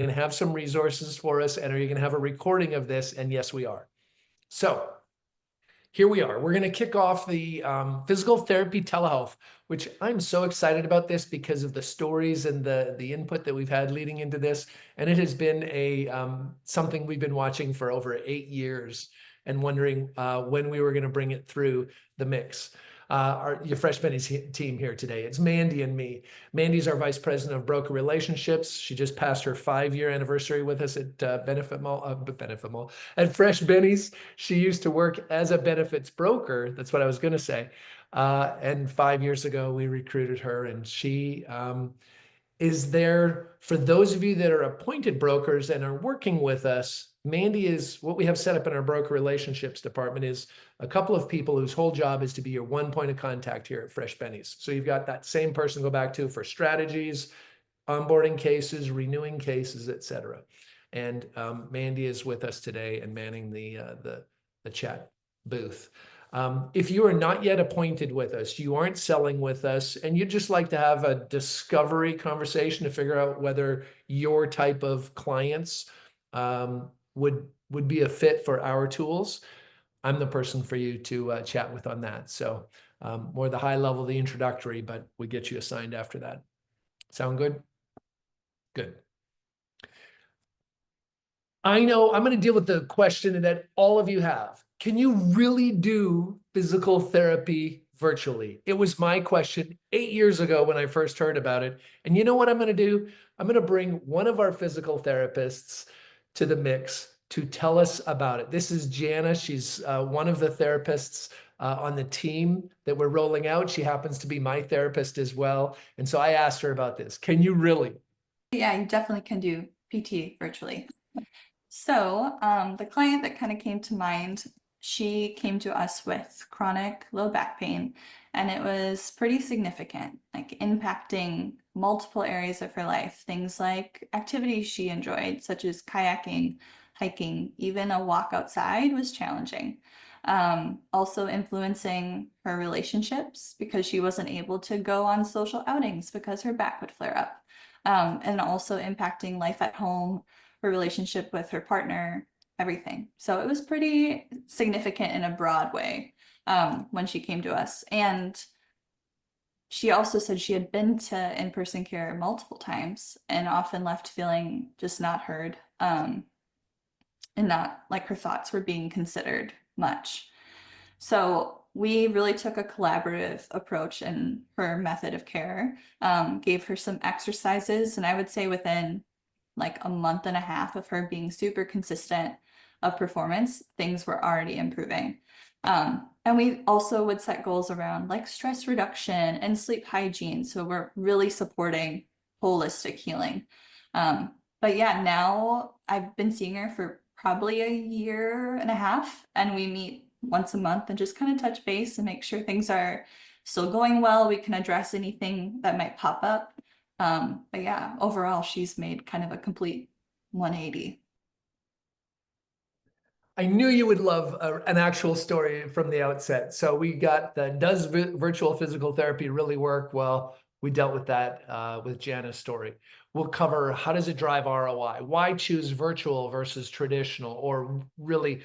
going to have some resources for us, and are you going to have a recording of this? And yes, we are. So here we are. We're going to kick off the Physical Therapy Telehealth, which I'm so excited about this because of the stories and the input that we've had leading into this. And it has been a something we've been watching for over 8 years and wondering when we were going to bring it through the mix. Your Fresh Bennies team here today. It's Mandy and me. Mandy's our Vice President of Broker Relationships. She just passed her 5-year anniversary with us at Benefit Mall, at Fresh Bennies. She used to work as a benefits broker. That's what I was going to say. And 5 years ago, we recruited her, and she is there for those of you that are appointed brokers and are working with us. Mandy is what we have set up in our broker relationships department is a couple of people whose whole job is to be your one point of contact here at Fresh Bennies. So you've got that same person to go back to for strategies, onboarding cases, renewing cases, et cetera. And Mandy is with us today and manning the chat booth. If you are not yet appointed with us, you aren't selling with us, and you'd just like to have a discovery conversation to figure out whether your type of clients would be a fit for our tools, I'm the person for you to chat with on that. So more the high level, the introductory, but we get you assigned after that. Sound good? Good. I know I'm going to deal with the question that all of you have. Can you really do physical therapy virtually? It was my question 8 years ago when I first heard about it. And you know what I'm going to do? I'm going to bring one of our physical therapists to the mix to tell us about it. This is Jana. She's one of the therapists on the team that we're rolling out. She happens to be my therapist as well. And so I asked her about this. Can you really? Yeah, you definitely can do PT virtually. So the client that kind of came to mind, she came to us with chronic low back pain, and it was pretty significant, like impacting multiple areas of her life. Things like activities she enjoyed, such as kayaking, hiking, even a walk outside was challenging. Also influencing her relationships because she wasn't able to go on social outings because her back would flare up. And also impacting life at home, her relationship with her partner, everything. So it was pretty significant in a broad way when she came to us. And she also said she had been to in-person care multiple times and often left feeling just not heard and not like her thoughts were being considered much. So we really took a collaborative approach in her method of care, gave her some exercises, and I would say within like a month and a half of her being super consistent of performance, things were already improving. And we also would set goals around like stress reduction and sleep hygiene. So we're really supporting holistic healing. But yeah, now I've been seeing her for probably a year and a half, and we meet once a month and just kind of touch base and make sure things are still going well. We can address anything that might pop up. But yeah, overall, she's made kind of a complete 180. I knew you would love an actual story from the outset. So we got the, does virtual physical therapy really work? Well, we dealt with that with Jana's story. We'll cover how does it drive ROI? Why choose virtual versus traditional? Or really,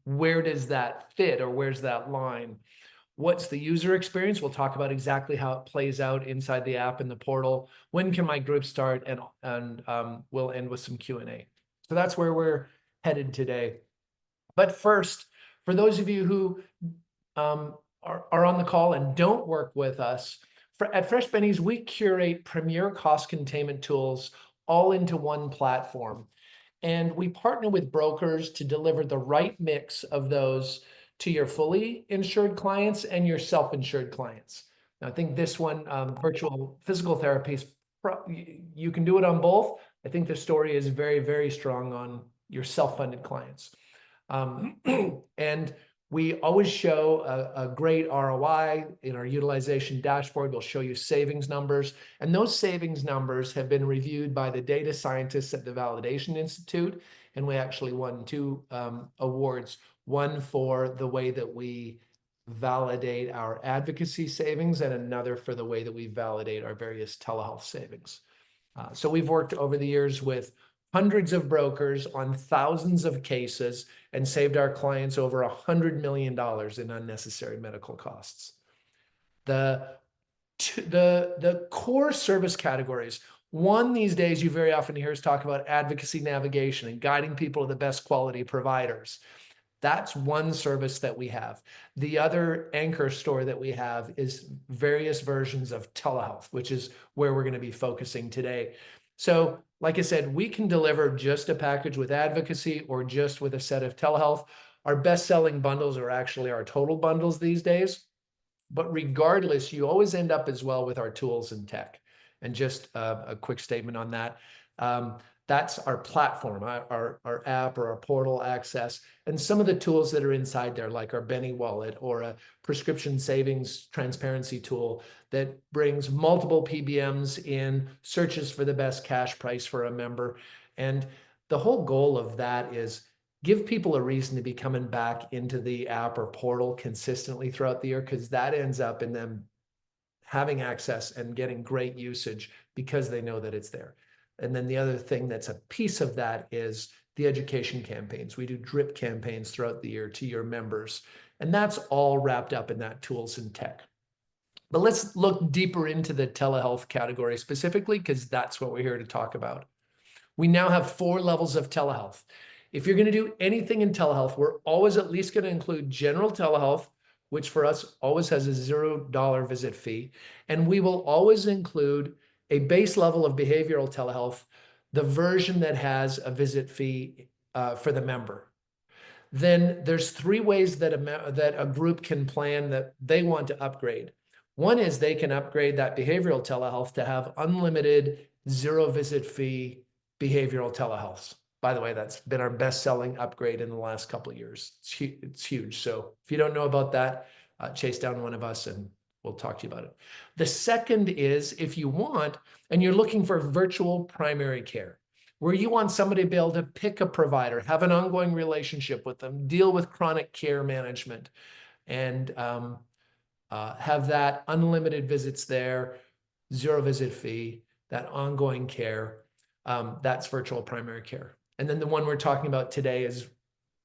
where does that fit or where's that line? What's the user experience? We'll talk about exactly how it plays out inside the app and the portal. When can my group start? And we'll end with some Q&A. So that's where we're headed today. But first, for those of you who are on the call and don't work with us, at Fresh Bennies, we curate premier cost containment tools all into one platform. And we partner with brokers to deliver the right mix of those to your fully insured clients and your self-insured clients. Now, I think this one, virtual physical therapy, you can do it on both. I think the story is very, very strong on your self-funded clients. And we always show a great ROI in our utilization dashboard. We'll show you savings numbers. And those savings numbers have been reviewed by the data scientists at the Validation Institute. And we actually won 2 awards, one for the way that we validate our advocacy savings and another for the way that we validate our various telehealth savings. So we've worked over the years with hundreds of brokers on thousands of cases and saved our clients over $100 million in unnecessary medical costs. The core service categories. One, these days, you very often hear us talk about advocacy navigation and guiding people to the best quality providers. That's one service that we have. The other anchor store that we have is various versions of telehealth, which is where we're going to be focusing today. So, like I said, we can deliver just a package with advocacy or just with a set of telehealth. Our best-selling bundles are actually our total bundles these days. But regardless, you always end up as well with our tools and tech. And just a quick statement on that. That's our platform, our app or our portal access, and some of the tools that are inside there, like our Benny wallet or a prescription savings transparency tool that brings multiple PBMs in, searches for the best cash price for a member. And the whole goal of that is give people a reason to be coming back into the app or portal consistently throughout the year, because that ends up in them having access and getting great usage because they know that it's there. And then the other thing that's a piece of that is the education campaigns. We do drip campaigns throughout the year to your members, and that's all wrapped up in that tools and tech. But let's look deeper into the telehealth category specifically, because that's what we're here to talk about. We now have 4 levels of telehealth. If you're going to do anything in telehealth, we're always at least going to include general telehealth, which for us always has a $0 visit fee. And we will always include a base level of behavioral telehealth, the version that has a visit fee for the member. Then there's 3 ways that a group can plan that they want to upgrade. One is they can upgrade that behavioral telehealth to have unlimited 0 visit fee behavioral telehealth. By the way, that's been our best-selling upgrade in the last couple of years. It's huge. So if you don't know about that, chase down one of us and we'll talk to you about it. The second is if you want, and you're looking for virtual primary care, where you want somebody to be able to pick a provider, have an ongoing relationship with them, deal with chronic care management, and have that unlimited visits there, 0 visit fee, that ongoing care. That's virtual primary care. And then the one we're talking about today is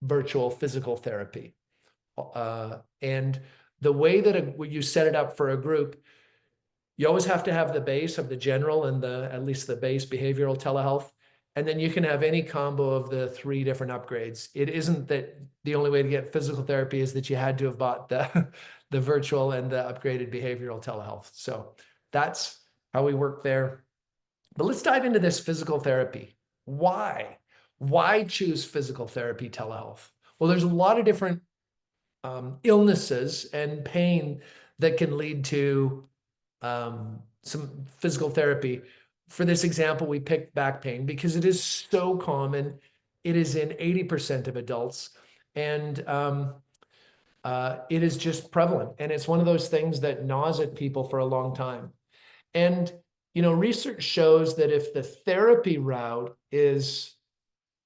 virtual physical therapy. And the way that you set it up for a group, you always have to have the base of the general and at least the base behavioral telehealth. And then you can have any combo of the 3 different upgrades. It isn't that the only way to get physical therapy is that you had to have bought the virtual and the upgraded behavioral telehealth. So that's how we work there. But let's dive into this physical therapy. Why? Why choose physical therapy telehealth? Well, there's a lot of different illnesses and pain that can lead to some physical therapy. For this example, we picked back pain because it is so common. It is in 80% of adults, and it is just prevalent. And it's one of those things that gnaws at people for a long time. And research shows that if the therapy route is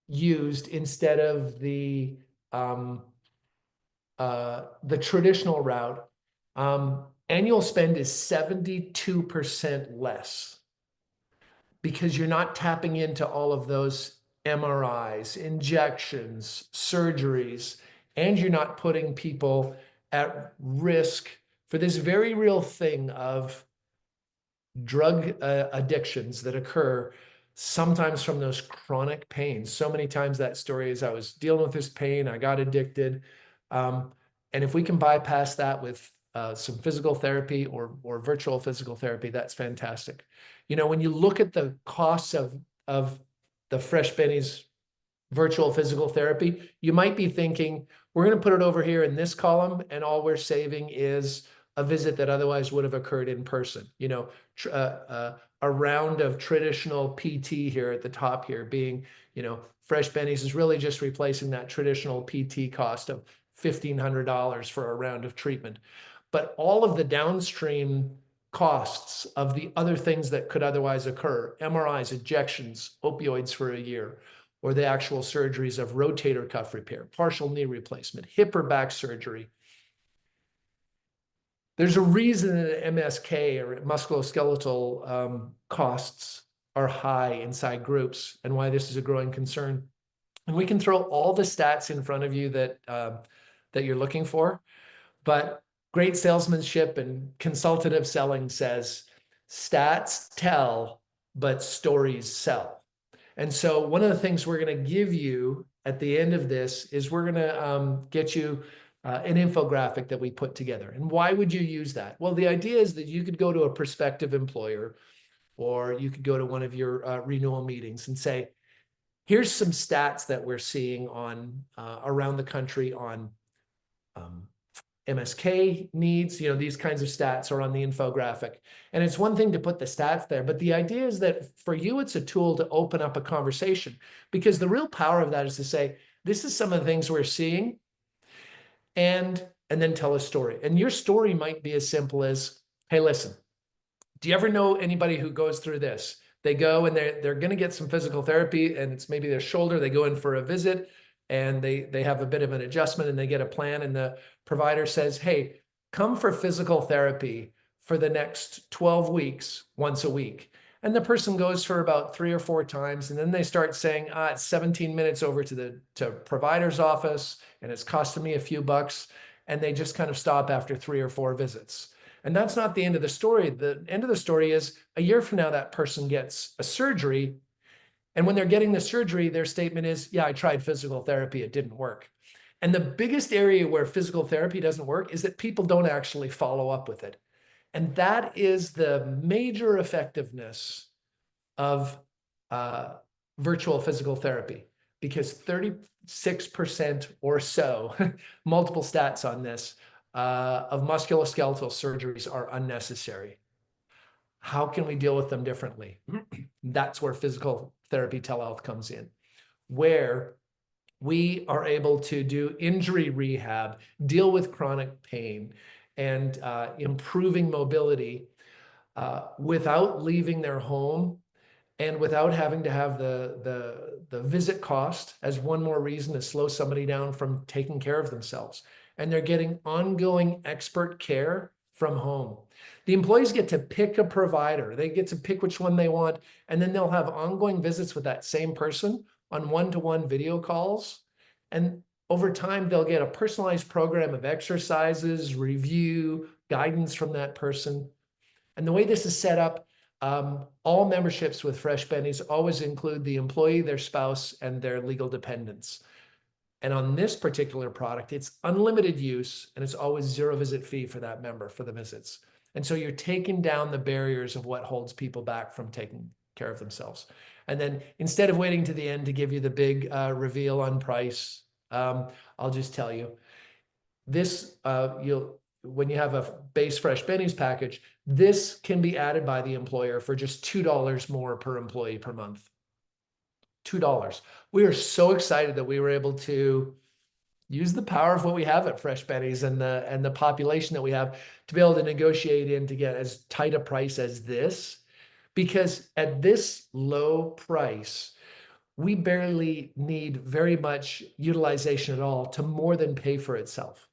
used instead of the traditional route, annual spend is 72% less because you're not tapping into all of those MRIs, injections, surgeries, and you're not putting people at risk for this very real thing of drug addictions that occur sometimes from those chronic pains. So many times that story is I was dealing with this pain, I got addicted. And if we can bypass that with some physical therapy or virtual physical therapy, that's fantastic. When you look at the costs of the Fresh Bennies virtual physical therapy, you might be thinking, we're going to put it over here in this column, and all we're saving is a visit that otherwise would have occurred in person. A round of traditional PT here at the top here being, Fresh Bennies is really just replacing that traditional PT cost of $1,500 for a round of treatment. But all of the downstream costs of the other things that could otherwise occur, MRIs, injections, opioids for a year, or the actual surgeries of rotator cuff repair, partial knee replacement, hip or back surgery. There's a reason that MSK or musculoskeletal costs are high inside groups and why this is a growing concern. And we can throw all the stats in front of you that that you're looking for, but great salesmanship and consultative selling says stats tell, but stories sell. And so one of the things we're going to give you at the end of this is we're going to get you an infographic that we put together. And why would you use that? Well, the idea is that you could go to a prospective employer, or you could go to one of your renewal meetings and say, here's some stats that we're seeing on around the country on um, MSK needs, these kinds of stats are on the infographic. And it's one thing to put the stats there, but the idea is that for you, it's a tool to open up a conversation, because the real power of that is to say, this is some of the things we're seeing, and then tell a story. And your story might be as simple as, hey, listen, do you ever know anybody who goes through this? They go and they're going to get some physical therapy, and it's maybe their shoulder. They go in for a visit, and they have a bit of an adjustment, and they get a plan, and the provider says, hey, come for physical therapy for the next 12 weeks, once a week. And the person goes for about 3 or 4 times, and then they start saying, it's 17 minutes over to the provider's office, and it's costing me a few bucks. And they just kind of stop after 3 or 4 visits. And that's not the end of the story. The end of the story is a year from now, that person gets a surgery. And when they're getting the surgery, their statement is, yeah, I tried physical therapy, it didn't work. And the biggest area where physical therapy doesn't work is that people don't actually follow up with it. And that is the major effectiveness of virtual physical therapy, because 36% or so, multiple stats on this, of musculoskeletal surgeries are unnecessary. How can we deal with them differently? That's where physical therapy telehealth comes in, where we are able to do injury rehab, deal with chronic pain, and improving mobility without leaving their home, and without having to have the visit cost as one more reason to slow somebody down from taking care of themselves. And they're getting ongoing expert care from home. The employees get to pick a provider. They get to pick which one they want, and then they'll have ongoing visits with that same person on one-to-one video calls. And over time, they'll get a personalized program of exercises, review, guidance from that person. And the way this is set up, all memberships with Fresh Bennies always include the employee, their spouse, and their legal dependents. And on this particular product, it's unlimited use, and it's always 0 visit fee for that member for the visits. And so you're taking down the barriers of what holds people back from taking care of themselves. And then instead of waiting to the end to give you the big reveal on price, I'll just tell you, this when you have a base Fresh Bennies package, this can be added by the employer for just $2 more per employee per month. $2. We are so excited that we were able to use the power of what we have at Fresh Bennies and the population that we have to be able to negotiate in to get as tight a price as this, because at this low price, we barely need very much utilization at all to more than pay for itself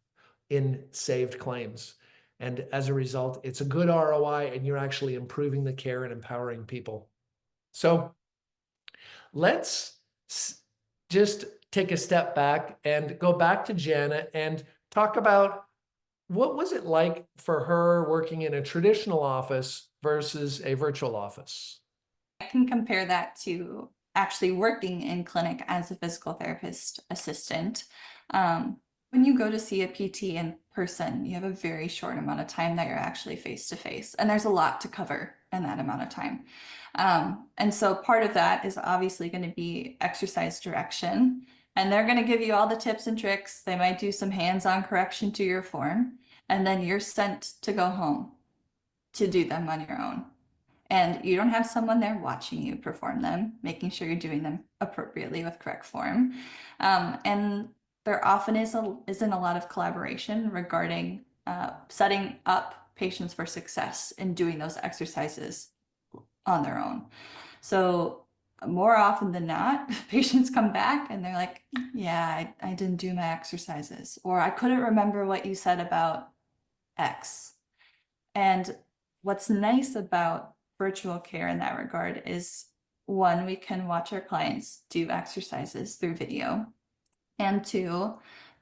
in saved claims. And as a result, it's a good ROI, and you're actually improving the care and empowering people. So let's just take a step back and go back to Janet and talk about what was it like for her working in a traditional office versus a virtual office? I can compare that to actually working in clinic as a physical therapist assistant. When you go to see a PT in person, you have a very short amount of time that you're actually face to face, and there's a lot to cover in that amount of time. And so part of that is obviously going to be exercise direction, and they're going to give you all the tips and tricks. They might do some hands-on correction to your form, and then you're sent to go home to do them on your own. And you don't have someone there watching you perform them, making sure you're doing them appropriately with correct form. And there often isn't a lot of collaboration regarding setting up patients for success in doing those exercises on their own. So more often than not, patients come back and they're like, yeah, I didn't do my exercises, or I couldn't remember what you said about X. And what's nice about virtual care in that regard is one, we can watch our clients do exercises through video. And two,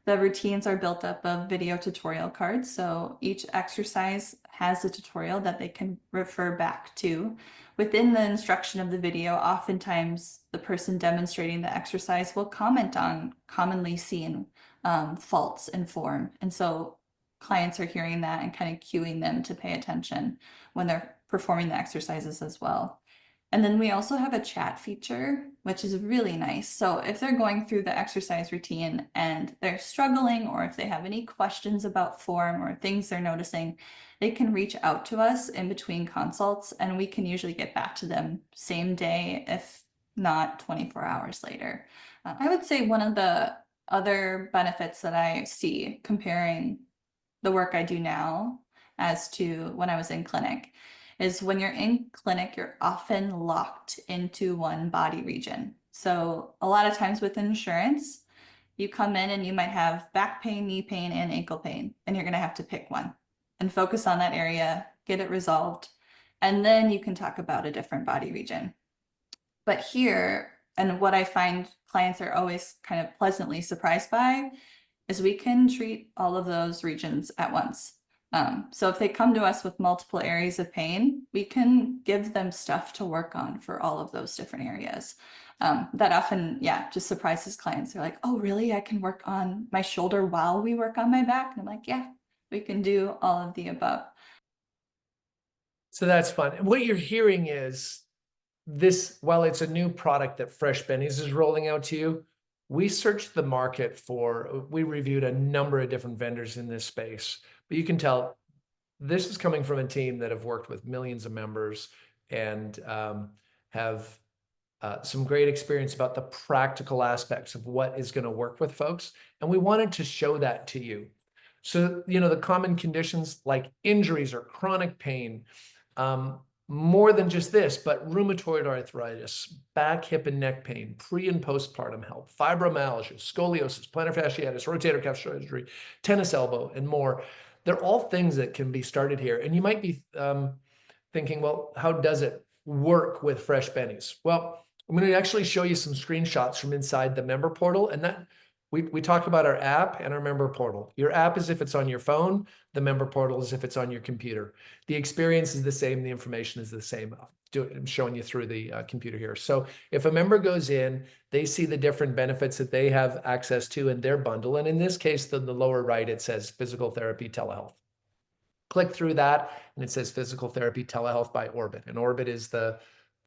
the routines are built up of video tutorial cards. So each exercise has a tutorial that they can refer back to. Within the instruction of the video, oftentimes the person demonstrating the exercise will comment on commonly seen faults in form. And so clients are hearing that and kind of cueing them to pay attention when they're performing the exercises as well. And then we also have a chat feature, which is really nice. So if they're going through the exercise routine and they're struggling, or if they have any questions about form or things they're noticing, they can reach out to us in between consults, and we can usually get back to them same day, if not 24 hours later. I would say one of the other benefits that I see comparing the work I do now as to when I was in clinic is when you're in clinic, you're often locked into one body region. So a lot of times with insurance, you come in and you might have back pain, knee pain, and ankle pain, and you're going to have to pick one and focus on that area, get it resolved, and then you can talk about a different body region. But here, and what I find clients are always kind of pleasantly surprised by, is we can treat all of those regions at once. So if they come to us with multiple areas of pain, we can give them stuff to work on for all of those different areas. That often, yeah, just surprises clients. They're like, oh, really? I can work on my shoulder while we work on my back? And I'm like, yeah, we can do all of the above. So that's fun. And what you're hearing is this, while it's a new product that Fresh Bennies is rolling out to you, we searched the market we reviewed a number of different vendors in this space, but you can tell this is coming from a team that have worked with millions of members and have some great experience about the practical aspects of what is going to work with folks. And we wanted to show that to you. So, the common conditions like injuries or chronic pain, more than just this, but rheumatoid arthritis, back, hip, and neck pain, pre and postpartum health, fibromyalgia, scoliosis, plantar fasciitis, rotator cuff surgery, tennis elbow, and more. They're all things that can be started here. And you might be thinking, well, how does it work with Fresh Bennies? Well, I'm going to actually show you some screenshots from inside the member portal, and that we talk about our app and our member portal. Your app is if it's on your phone, the member portal is if it's on your computer. The experience is the same, the information is the same. I'm showing you through the computer here. So if a member goes in, they see the different benefits that they have access to in their bundle. And in this case, the lower right, it says Physical Therapy Telehealth. Click through that, and it says Physical Therapy Telehealth by Orbit. And Orbit is the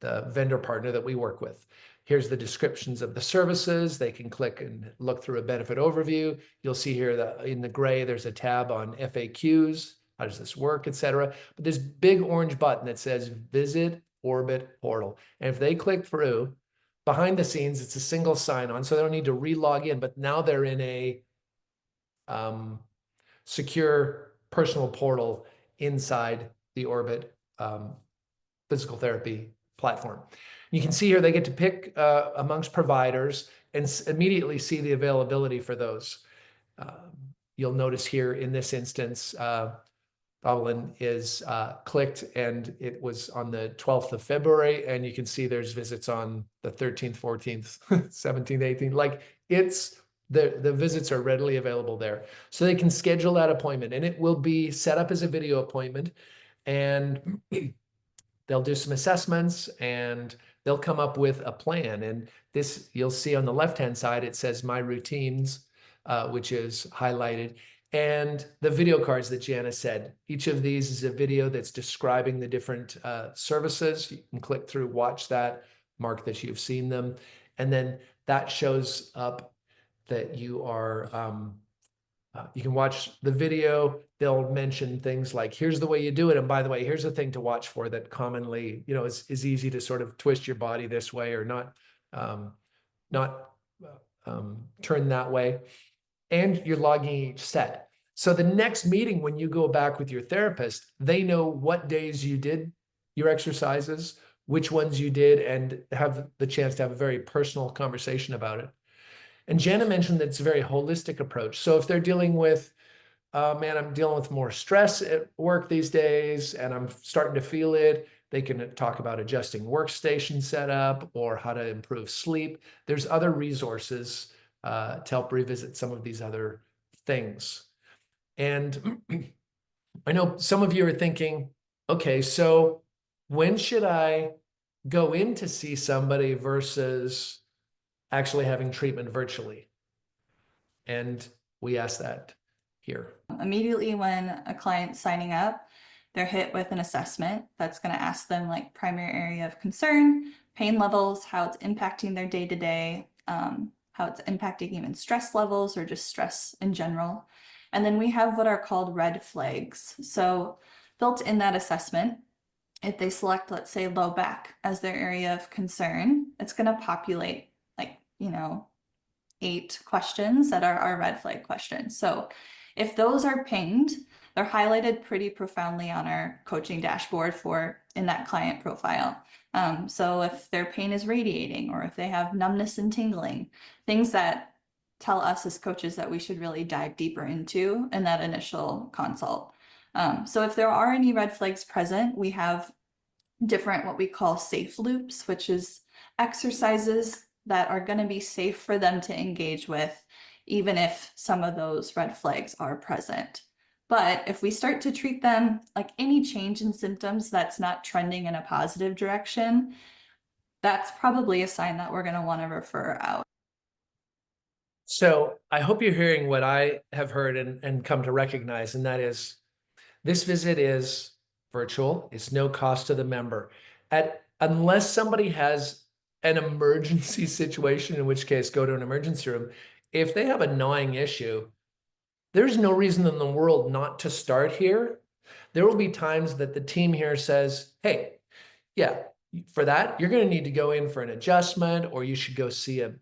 vendor partner that we work with. Here's the descriptions of the services. They can click and look through a benefit overview. You'll see here that in the gray, there's a tab on FAQs. How does this work, etc. But this big orange button that says Visit Orbit Portal. And if they click through, behind the scenes, it's a single sign-on, so they don't need to re-log in, but now they're in a secure personal portal inside the Orbit physical therapy platform. You can see here they get to pick amongst providers and immediately see the availability for those. You'll notice here in this instance, Evelyn is clicked and it was on the 12th of February, and you can see there's visits on the 13th, 14th, 17th, 18th. Like the visits are readily available there. So they can schedule that appointment, and it will be set up as a video appointment, and they'll do some assessments and they'll come up with a plan. And this, you'll see on the left-hand side, it says My Routines, which is highlighted. And the video cards that Jana said, each of these is a video that's describing the different services. You can click through, watch that, mark that you've seen them. And then that shows up that you are, you can watch the video. They'll mention things like, here's the way you do it. And by the way, here's the thing to watch for that commonly, is easy to sort of twist your body this way or not turn that way. And you're logging each set. So the next meeting, when you go back with your therapist, they know what days you did your exercises, which ones you did, and have the chance to have a very personal conversation about it. And Jana mentioned that it's a very holistic approach. So if they're dealing with, man, I'm dealing with more stress at work these days and I'm starting to feel it, They can talk about adjusting workstation setup or how to improve sleep. There's other resources to help revisit some of these other things. And I know some of you are thinking, okay, so when should I go in to see somebody versus actually having treatment virtually? And we ask that here. Immediately when a client's signing up, they're hit with an assessment that's going to ask them like primary area of concern, pain levels, how it's impacting their day to day, how it's impacting even stress levels or just stress in general. And then we have what are called red flags. So built in that assessment, if they select, let's say, low back as their area of concern, it's going to populate like, 8 questions that are our red flag questions. So if those are pinged, they're highlighted pretty profoundly on our coaching dashboard for in that client profile. So if their pain is radiating or if they have numbness and tingling, things that tell us as coaches that we should really dive deeper into in that initial consult. So if there are any red flags present, we have different what we call safe loops, which is exercises that are going to be safe for them to engage with, even if some of those red flags are present. But if we start to treat them like any change in symptoms that's not trending in a positive direction, that's probably a sign that we're going to want to refer out. So I hope you're hearing what I have heard and come to recognize, and that is this visit is virtual. It's no cost to the member. Unless somebody has an emergency situation, in which case go to an emergency room. If they have a gnawing issue, there's no reason in the world not to start here. There will be times that the team here says, hey, yeah, for that, you're going to need to go in for an adjustment, or you should go see a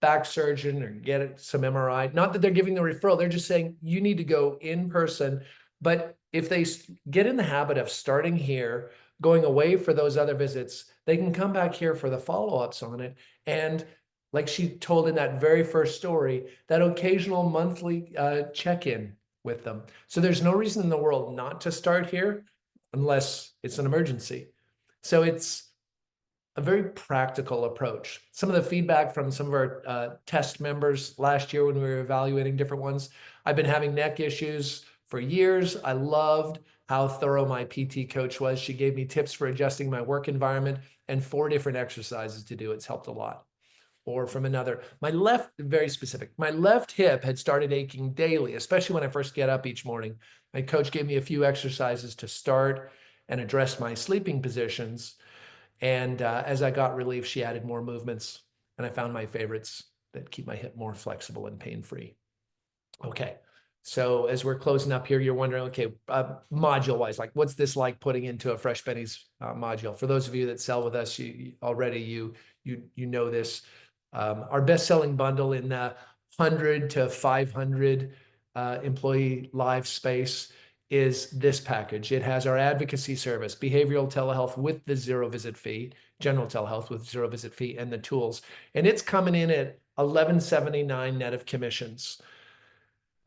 back surgeon or get some MRI. Not that they're giving the referral, they're just saying you need to go in person. But if they get in the habit of starting here, going away for those other visits, they can come back here for the follow-ups on it. And like she told in that very first story, that occasional monthly check-in with them. So there's no reason in the world not to start here unless it's an emergency. So it's a very practical approach. Some of the feedback from some of our test members last year when we were evaluating different ones, I've been having neck issues for years. I loved how thorough my PT coach was. She gave me tips for adjusting my work environment and 4 different exercises to do. It's helped a lot. Or from another, very specific, my left hip had started aching daily, especially when I first get up each morning. My coach gave me a few exercises to start and address my sleeping positions. And as I got relief, she added more movements, and I found my favorites that keep my hip more flexible and pain-free. Okay, so as we're closing up here, you're wondering, okay, module-wise, like what's this like putting into a Fresh Bennies module? For those of you that sell with us, you know this. Our best-selling bundle in 100 to 500 employee live space is this package. It has our advocacy service, behavioral telehealth with the 0 visit fee, general telehealth with 0 visit fee, and the tools. And it's coming in at $11.79 net of commissions.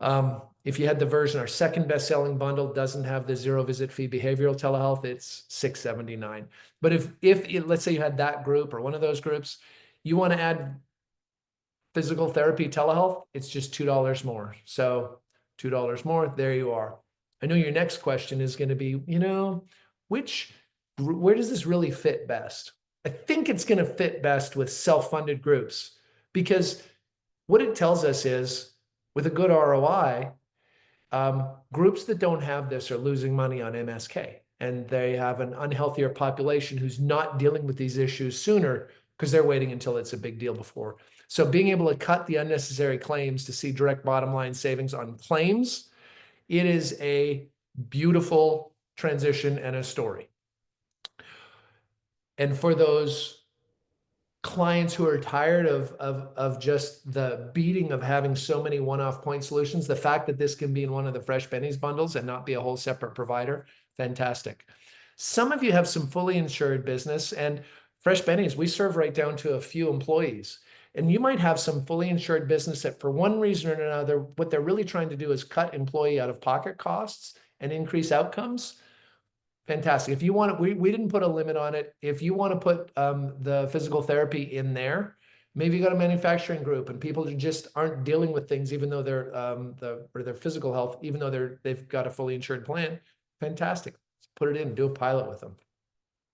If you had the version, our second best-selling bundle doesn't have the 0 visit fee behavioral telehealth, it's $6.79. But if let's say you had that group or one of those groups, you want to add physical therapy telehealth, it's just $2 more. So $2 more, there you are. I know your next question is going to be, where does this really fit best? I think it's going to fit best with self-funded groups, because what it tells us is with a good ROI, groups that don't have this are losing money on MSK, and they have an unhealthier population who's not dealing with these issues sooner because they're waiting until it's a big deal before. So being able to cut the unnecessary claims to see direct bottom line savings on claims, it is a beautiful transition and a story. And for those clients who are tired of just the beating of having so many one-off point solutions, the fact that this can be in one of the Fresh Bennies bundles and not be a whole separate provider, fantastic. Some of you have some fully insured business, and Fresh Bennies, we serve right down to a few employees. And you might have some fully insured business that for one reason or another, what they're really trying to do is cut employee out-of-pocket costs and increase outcomes. Fantastic. If you want to, we didn't put a limit on it. If you want to put the physical therapy in there, maybe you got a manufacturing group and people who just aren't dealing with things, even though they're or their physical health, even though they've got a fully insured plan. Fantastic. Let's put it in, do a pilot with them.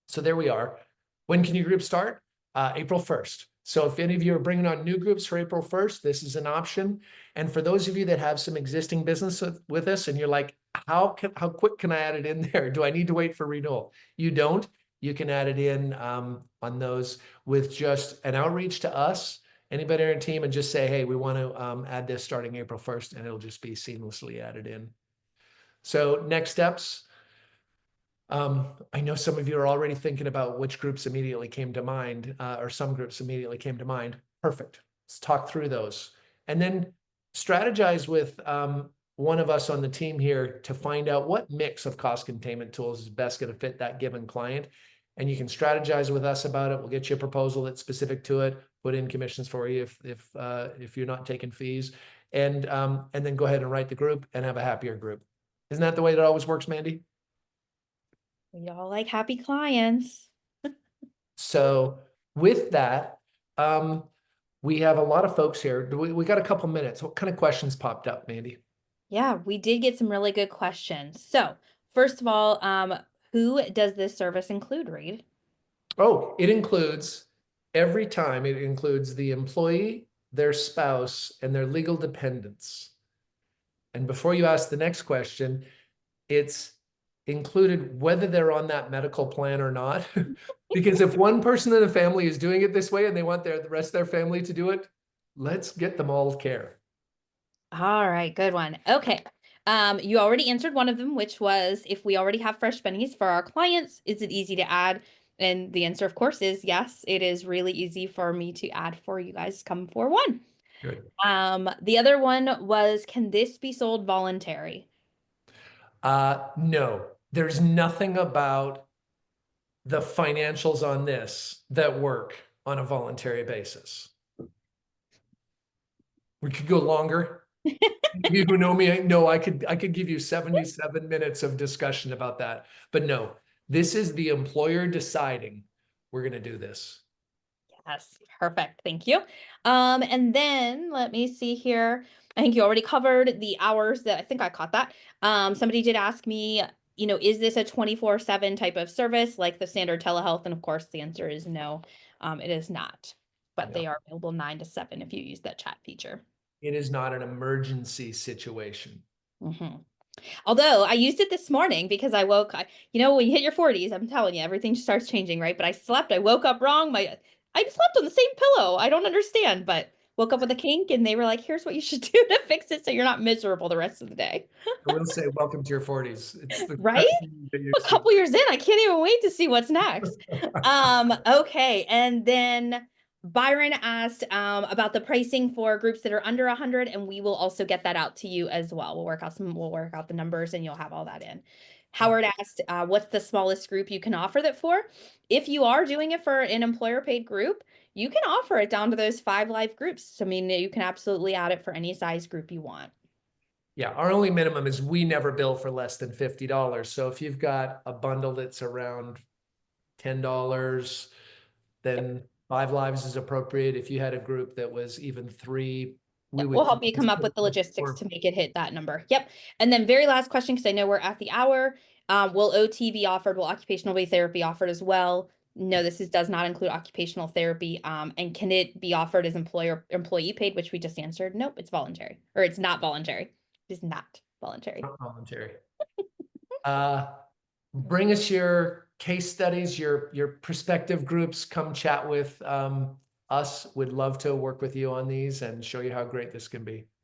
So there we are. When can your group start? April 1st. So if any of you are bringing on new groups for April 1st, this is an option. And for those of you that have some existing business with us and you're like, how quick can I add it in there? Do I need to wait for renewal? You don't. You can add it in on those with just an outreach to us, anybody on our team, and just say, hey, we want to add this starting April 1st, and it'll just be seamlessly added in. So next steps. I know some of you are already thinking about which groups immediately came to mind, or some groups immediately came to mind. Perfect. Let's talk through those. And then strategize with one of us on the team here to find out what mix of cost containment tools is best going to fit that given client. And you can strategize with us about it. We'll get you a proposal that's specific to it, put in commissions for you if you're not taking fees, and then go ahead and write the group and have a happier group. Isn't that the way it always works, Mandy? We all like happy clients. So with that, we have a lot of folks here. We got a couple minutes. What kind of questions popped up, Mandy? Yeah, we did get some really good questions. So first of all, who does this service include, Reed? Oh, it includes every time. It includes the employee, their spouse, and their legal dependents. And before you ask the next question, it's included whether they're on that medical plan or not. Because if one person in the family is doing it this way and they want the rest of their family to do it, let's get them all care. All right, good one. Okay. You already answered one of them, which was if we already have fresh bennies for our clients, is it easy to add? And the answer, of course, is yes. It is really easy for me to add for you guys come for one. Good. The other one was, can this be sold voluntary? No, there's nothing about the financials on this that work on a voluntary basis. We could go longer. You who know me know I could give you 77 minutes of discussion about that. But no, this is the employer deciding we're going to do this. Yes, perfect. Thank you. And then let me see here. I think you already covered the hours that I think I caught that. Somebody did ask me, is this a 24/7 type of service like the standard telehealth? And of course, the answer is no, it is not. But they No, are available 9 to 7 if you use that chat feature. it is not an emergency situation. Mhm. Although I used it this morning because when you hit your 40s, I'm telling you, everything just starts changing, right? But I woke up wrong. I slept on the same pillow. I don't understand, but woke up with a kink and they were like, here's what you should do to fix it so you're not miserable the rest of the day. I will say, welcome to your 40s. It's the Right? best thing you get A used to. couple years in, I can't even wait to see what's next. Okay. And then Byron asked about the pricing for groups that are under 100, and we will also get that out to you as well. We'll work out the numbers and you'll have all that in. Howard asked, what's the smallest group you can offer that for? If you are doing it for an employer paid group, you can offer it down to those 5 live groups. I mean, you can absolutely add it for any size group you want. Yeah, our only minimum is we never bill for less than $50. So if you've got a bundle that's around $10, then 5 lives is appropriate. If you had a group that was even 3, we Yep, would we'll help you come up with the logistics to make it hit that number. Yep. And then very last question, because I know we're at the hour. Will OT be offered? Will occupational based therapy offered as well? No, does not include occupational therapy. And can it be offered as employee paid, which we just answered? Nope, it's voluntary. Or it's not voluntary. It is not voluntary. not voluntary. Bring us your case studies, your prospective groups. Come chat with us. We'd love to work with you on these and show you how great this can be.